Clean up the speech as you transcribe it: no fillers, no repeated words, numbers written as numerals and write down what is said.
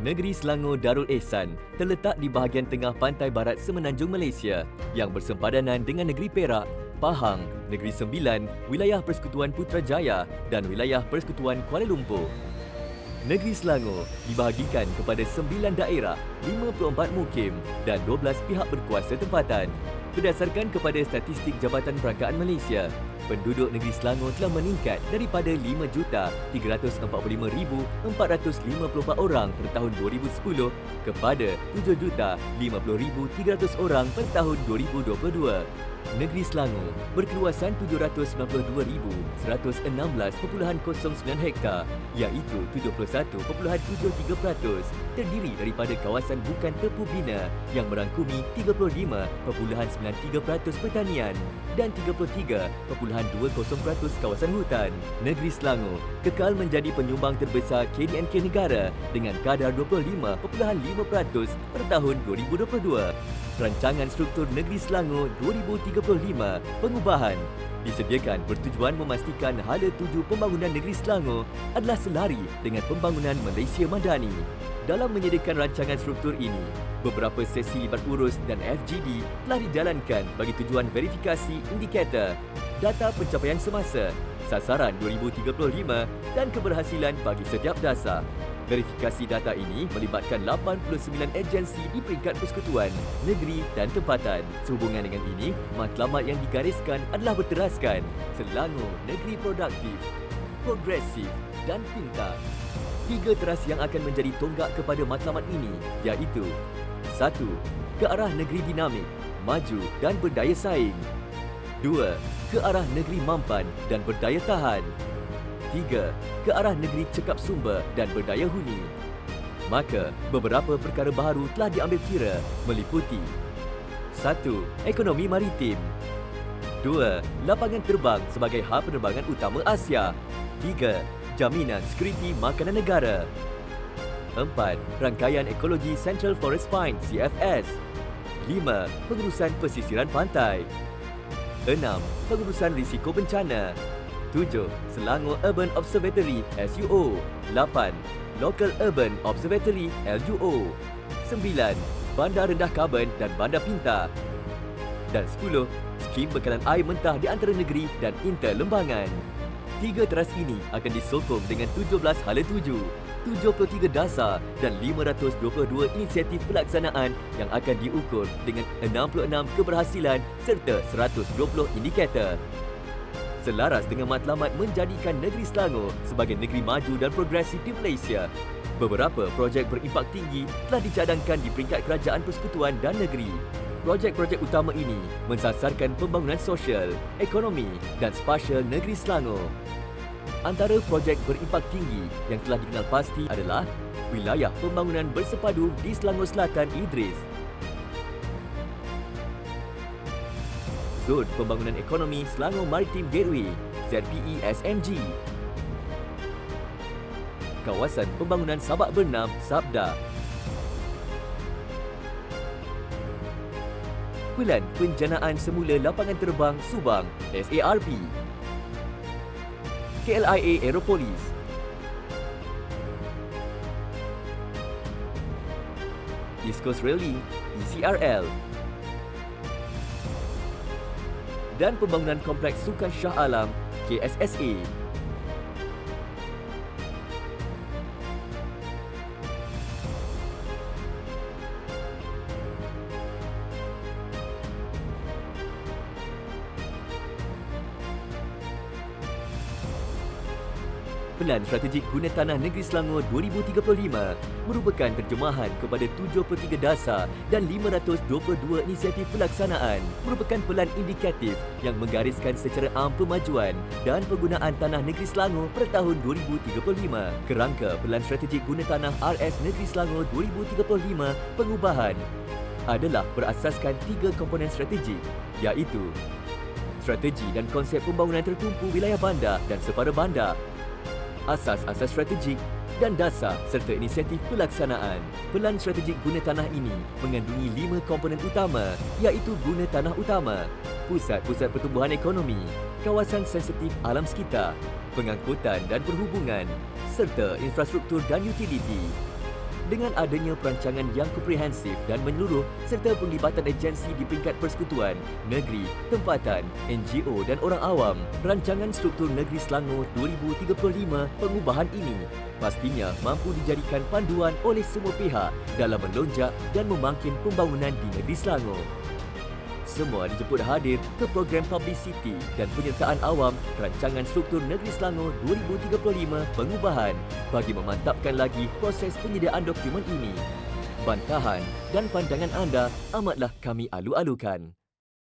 Negeri Selangor Darul Ehsan terletak di bahagian tengah pantai barat semenanjung Malaysia yang bersempadanan dengan negeri Perak, Pahang, Negeri Sembilan, Wilayah Persekutuan Putrajaya dan Wilayah Persekutuan Kuala Lumpur. Negeri Selangor dibahagikan kepada 9 daerah, 54 mukim dan 12 pihak berkuasa tempatan. Berdasarkan kepada statistik Jabatan Perangkaan Malaysia, penduduk negeri Selangor telah meningkat daripada 5,345,454 orang pada tahun 2010 kepada 7,50,300 orang pada tahun 2022. Negeri Selangor berkeluasan 792,116.09 hektar iaitu 71.73%, terdiri daripada kawasan bukan tepu bina yang merangkumi 35.93% pertanian dan 33.20% kawasan hutan. Negeri Selangor kekal menjadi penyumbang terbesar KDNK negara dengan kadar 25.5% pada tahun 2022. Rancangan Struktur Negeri Selangor 2035 pengubahan disediakan bertujuan memastikan hala tuju pembangunan negeri Selangor adalah selari dengan pembangunan Malaysia Madani. Dalam menyediakan rancangan struktur ini, beberapa sesi libat urus dan FGD telah dijalankan bagi tujuan verifikasi indikator, data pencapaian semasa, sasaran 2035 dan keberhasilan bagi setiap dasar. Verifikasi data ini melibatkan 89 agensi di peringkat persekutuan, negeri dan tempatan. Sehubungan dengan ini, matlamat yang digariskan adalah berteraskan Selangor Negeri Produktif, Progresif dan Pintar. 3 teras yang akan menjadi tonggak kepada matlamat ini iaitu 1. Ke arah negeri dinamik, maju dan berdaya saing. 2. Ke arah negeri mampan dan berdaya tahan. 3. Ke arah negeri cekap sumber dan berdaya huni. Maka, beberapa perkara baharu telah diambil kira meliputi 1. Ekonomi maritim. 2. Lapangan terbang sebagai hal penerbangan utama Asia. 3. Jaminan sekuriti makanan negara. 4. Rangkaian ekologi Central Forest Fine CFS. 5. Pengurusan pesisiran pantai. 6. Pengurusan risiko bencana. 7. Selangor Urban Observatory SUO. 8. Local Urban Observatory LUO. 9. Bandar rendah karbon dan bandar pintar. Dan 10. Skim bekalan air mentah di antara negeri dan interlembangan. 3 teras ini akan disokong dengan 17 hala tuju, 73 dasar dan 522 inisiatif pelaksanaan yang akan diukur dengan 66 keberhasilan serta 120 indikator. Selaras dengan matlamat menjadikan negeri Selangor sebagai negeri maju dan progresif di Malaysia, beberapa projek berimpak tinggi telah dicadangkan di peringkat kerajaan persekutuan dan negeri. Projek-projek utama ini mensasarkan pembangunan sosial, ekonomi dan spasial negeri Selangor. Antara projek berimpak tinggi yang telah dikenal pasti adalah Wilayah Pembangunan Bersepadu di Selangor Selatan Idris, Zon Pembangunan Ekonomi Selangor Maritime Gateway ZPE SMG, Kawasan Pembangunan Sabak Bernam Sabda, Pelan Penjanaan Semula Lapangan Terbang Subang SARP, KLIA Aeropolis, East Coast Railing ECRL dan pembangunan Kompleks Sukan Shah Alam KSSA. Pelan Strategik Guna Tanah Negeri Selangor 2035 merupakan terjemahan kepada 73 dasar dan 522 inisiatif pelaksanaan, merupakan pelan indikatif yang menggariskan secara am pemajuan dan penggunaan tanah negeri Selangor pada tahun 2035. Kerangka Pelan Strategik Guna Tanah RS Negeri Selangor 2035 pengubahan adalah berasaskan 3 komponen strategik iaitu strategi dan konsep pembangunan tertumpu wilayah bandar dan separa bandar, asas-asas strategik dan dasar serta inisiatif pelaksanaan. Pelan strategik guna tanah ini mengandungi 5 komponen utama iaitu guna tanah utama, pusat-pusat pertumbuhan ekonomi, kawasan sensitif alam sekitar, pengangkutan dan perhubungan serta infrastruktur dan utiliti. Dengan adanya perancangan yang komprehensif dan menyeluruh serta penglibatan agensi di peringkat persekutuan, negeri, tempatan, NGO dan orang awam, Rancangan Struktur Negeri Selangor 2035 pengubahan ini pastinya mampu dijadikan panduan oleh semua pihak dalam melonjak dan memangkin pembangunan di negeri Selangor. Semua dijemput hadir ke program publicity dan penyertaan awam Rancangan Struktur Negeri Selangor 2035 pengubahan bagi memantapkan lagi proses penyediaan dokumen ini. Bantahan dan pandangan anda amatlah kami alu-alukan.